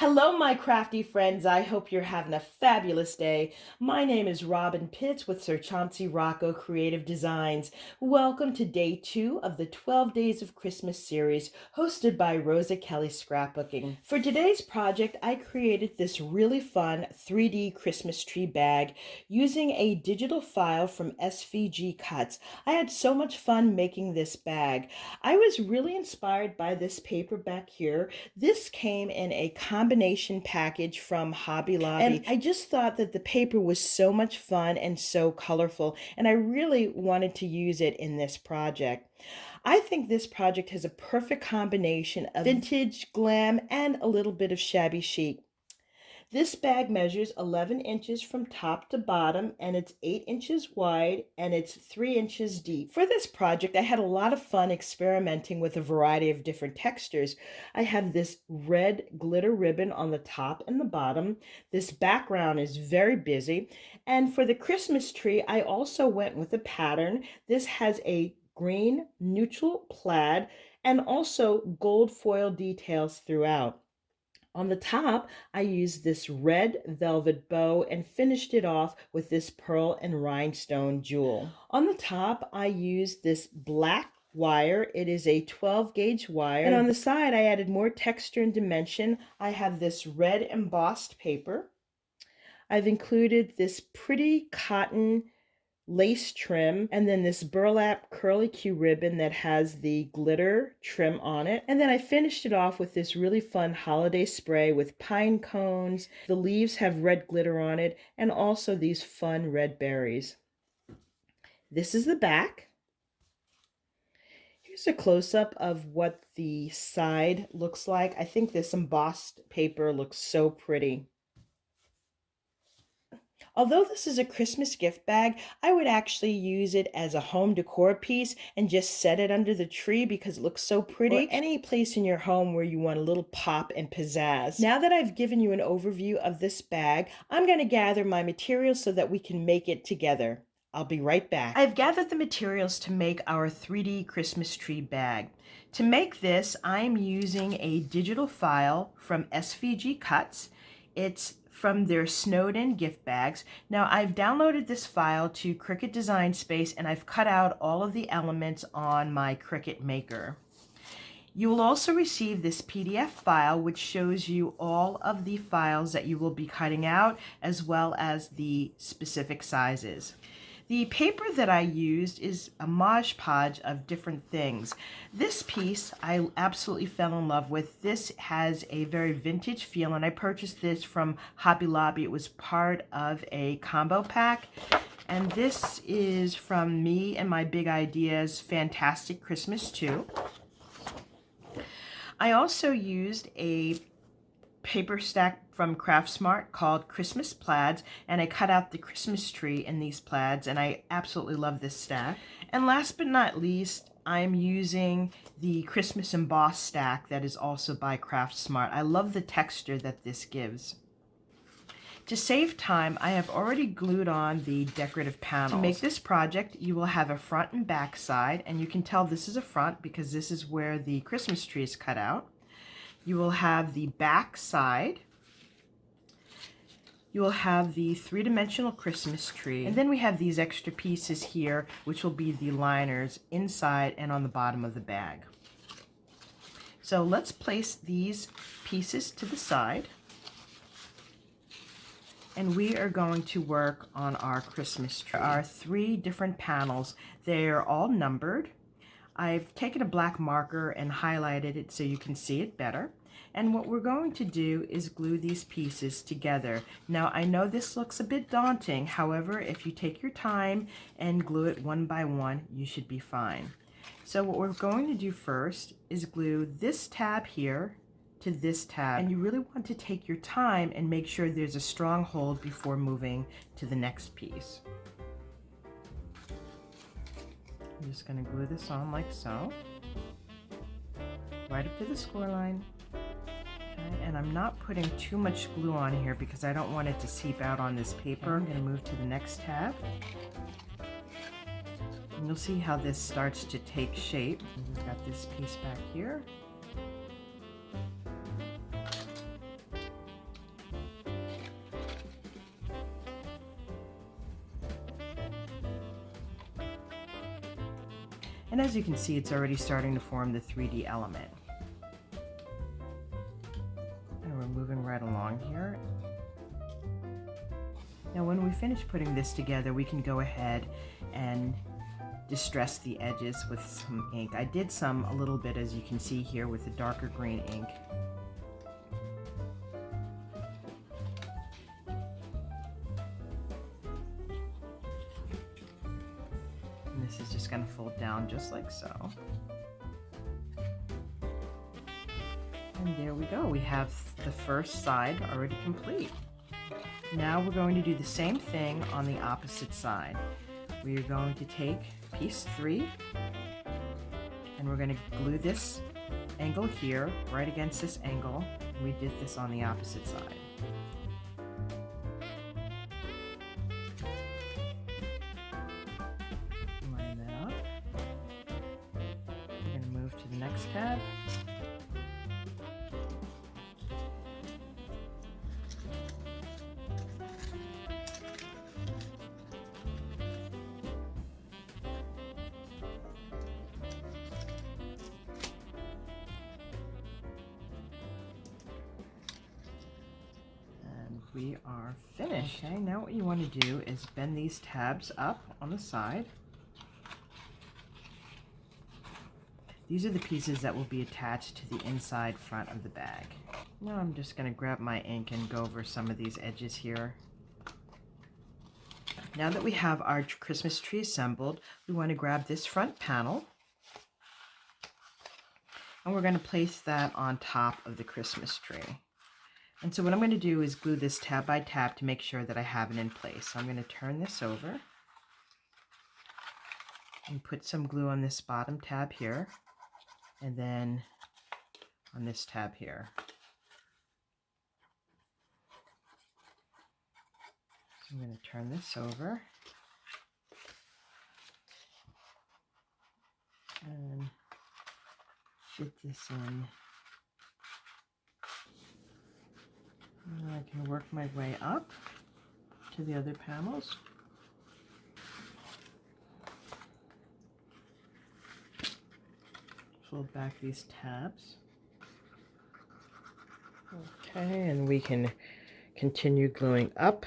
Hello, my crafty friends. I hope you're having a fabulous day. My name is Robyn Pitts with Sir Chauncey Rocco Creative Designs. Welcome to day 2 of the 12 Days of Christmas series hosted by Rosa Kelly Scrapbooking. For today's project, I created this really fun 3D Christmas tree bag using a digital file from SVG Cuts. I had so much fun making this bag. I was really inspired by this paper back here. This came in a combination package from Hobby Lobby, and I just thought that the paper was so much fun and so colorful, and I really wanted to use it in this project. I think this project has a perfect combination of vintage, glam, and a little bit of shabby chic. This bag measures 11 inches from top to bottom, and it's 8 inches wide and it's 3 inches deep. For this project, I had a lot of fun experimenting with a variety of different textures. I have this red glitter ribbon on the top and the bottom. This background is very busy. And for the Christmas tree, I also went with a pattern. This has a green neutral plaid and also gold foil details throughout. On the top, I used this red velvet bow and finished it off with this pearl and rhinestone jewel. On the top, I used this black wire. It is a 12 gauge wire. And on the side, I added more texture and dimension. I have this red embossed paper. I've included this pretty cotton lace trim, and then this burlap curly Q ribbon that has the glitter trim on it. And then I finished it off with this really fun holiday spray with pine cones. The leaves have red glitter on it, and also these fun red berries. This is the back. Here's a close-up of what the side looks like. I think this embossed paper looks so pretty. Although this is a Christmas gift bag, I would actually use it as a home decor piece and just set it under the tree because it looks so pretty. Or any place in your home where you want a little pop and pizzazz. Now that I've given you an overview of this bag, I'm going to gather my materials so that we can make it together. I'll be right back. I've gathered the materials to make our 3D Christmas tree bag. To make this, I'm using a digital file from SVG Cuts. It's from their snowed-in gift bags. Now, I've downloaded this file to Cricut Design Space, and I've cut out all of the elements on my Cricut Maker. You will also receive this PDF file, which shows you all of the files that you will be cutting out, as well as the specific sizes. The paper that I used is a Mod Podge of different things. This piece I absolutely fell in love with. This has a very vintage feel, and I purchased this from Hobby Lobby. It was part of a combo pack. And this is from Me and My Big Ideas Fantastic Christmas 2. I also used a paper stack from Craft Smart called Christmas Plaids, and I cut out the Christmas tree in these plaids, and I absolutely love this stack. And last but not least, I'm using the Christmas embossed stack that is also by Craft Smart. I love the texture that this gives. To save time, I have already glued on the decorative panels. To make this project, you will have a front and back side, and you can tell this is a front because this is where the Christmas tree is cut out. You will have the back side. You will have the three-dimensional Christmas tree. And then we have these extra pieces here, which will be the liners inside and on the bottom of the bag. So let's place these pieces to the side. And we are going to work on our Christmas tree. There are 3 different panels. They're all numbered. I've taken a black marker and highlighted it so you can see it better. And what we're going to do is glue these pieces together. Now, I know this looks a bit daunting. However, if you take your time and glue it one by one, you should be fine. So what we're going to do first is glue this tab here to this tab. And you really want to take your time and make sure there's a strong hold before moving to the next piece. I'm just going to glue this on like so, right up to the score line. Okay, and I'm not putting too much glue on here because I don't want it to seep out on this paper. I'm going to move to the next tab. And you'll see how this starts to take shape. And we've got this piece back here. And as you can see, it's already starting to form the 3D element. And we're moving right along here. Now when we finish putting this together, we can go ahead and distress the edges with some ink. I did some a little bit, as you can see here, with the darker green ink. And this is just going to fold down just like so. And there we go. We have the first side already complete. Now we're going to do the same thing on the opposite side. We are going to take piece 3 and we're going to glue this angle here right against this angle. We did this on the opposite side. Line that up. We're going to move to the next tab. We are finished. Okay, now what you want to do is bend these tabs up on the side. These are the pieces that will be attached to the inside front of the bag. Now I'm just going to grab my ink and go over some of these edges here. Now that we have our Christmas tree assembled, we want to grab this front panel and we're going to place that on top of the Christmas tree. And so what I'm going to do is glue this tab by tab to make sure that I have it in place. So I'm going to turn this over and put some glue on this bottom tab here and then on this tab here. So I'm going to turn this over and fit this in. And I can work my way up to the other panels. Fold back these tabs. Okay, and we can continue gluing up.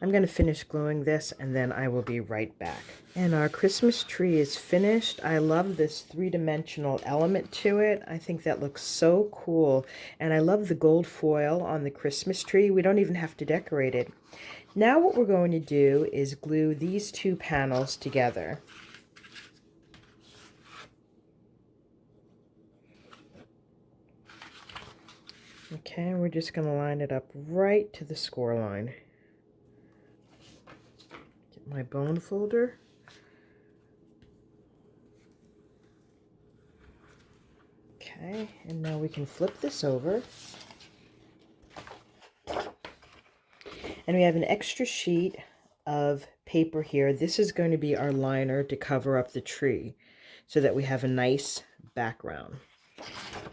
I'm going to finish gluing this and then I will be right back. And our Christmas tree is finished. I love this three-dimensional element to it. I think that looks so cool. And I love the gold foil on the Christmas tree. We don't even have to decorate it. Now what we're going to do is glue these two panels together. Okay, we're just going to line it up right to the score line. Get my bone folder. Okay, and now we can flip this over. And we have an extra sheet of paper here. This is going to be our liner to cover up the tree so that we have a nice background.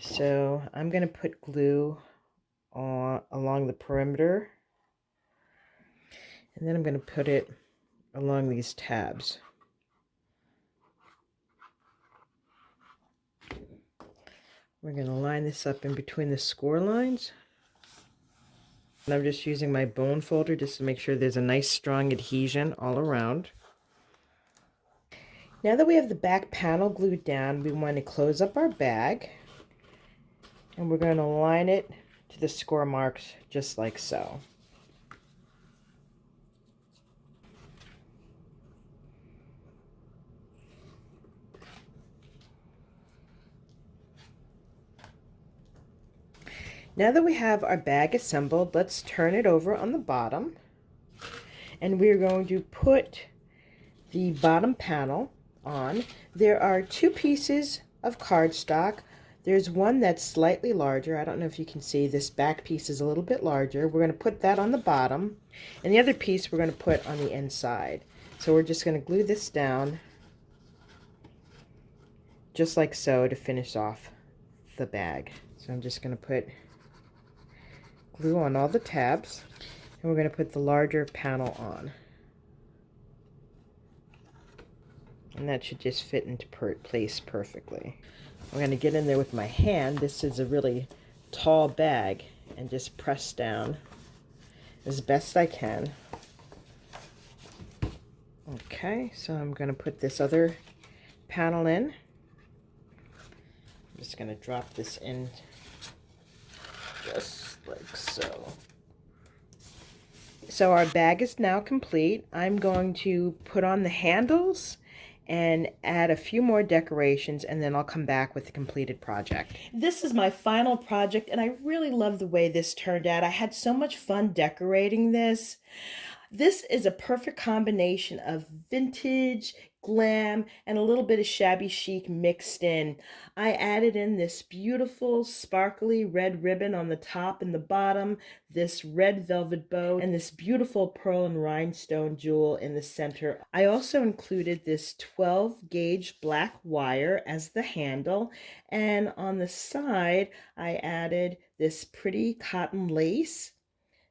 So I'm going to put glue along the perimeter, and then I'm going to put it along these tabs. We're going to line this up in between the score lines. And I'm just using my bone folder just to make sure there's a nice strong adhesion all around. Now that we have the back panel glued down, we want to close up our bag. And we're going to line it to the score marks just like so. Now that we have our bag assembled, let's turn it over on the bottom. And we're going to put the bottom panel on. There are two pieces of cardstock. There's one that's slightly larger. I don't know if you can see, this back piece is a little bit larger. We're going to put that on the bottom. And the other piece we're going to put on the inside. So we're just going to glue this down just like so to finish off the bag. So I'm just going to put glue on all the tabs, and we're going to put the larger panel on, And that should just fit into place perfectly. I'm going to get in there with my hand. This is a really tall bag, and just press down as best I can. Okay, so I'm going to put this other panel in. I'm just going to drop this in just like so. So our bag is now complete. I'm going to put on the handles and add a few more decorations, and then I'll come back with the completed project. This is my final project, and I really love the way this turned out. I had so much fun decorating this. This is a perfect combination of vintage, glam, and a little bit of shabby chic mixed in. I added in this beautiful sparkly red ribbon on the top and the bottom, this red velvet bow, and this beautiful pearl and rhinestone jewel in the center. I also included this 12 gauge black wire as the handle, and on the side I added this pretty cotton lace,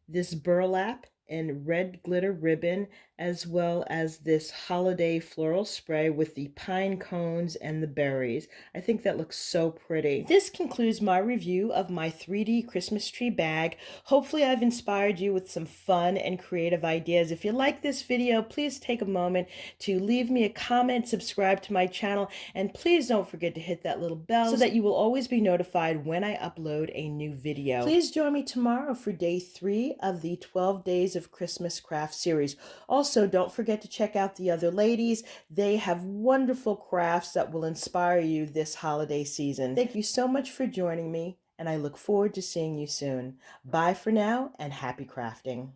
this burlap and red glitter ribbon, as well as this holiday floral spray with the pine cones and the berries. I think that looks so pretty. This concludes my review of my 3D Christmas tree bag. Hopefully I've inspired you with some fun and creative ideas. If you like this video, please take a moment to leave me a comment, subscribe to my channel, and please don't forget to hit that little bell so that you will always be notified when I upload a new video. Please join me tomorrow for day 3 of the 12 Days of Christmas Craft series. Also, don't forget to check out the other ladies. They have wonderful crafts that will inspire you this holiday season. Thank you so much for joining me, and I look forward to seeing you soon. Bye for now, and happy crafting.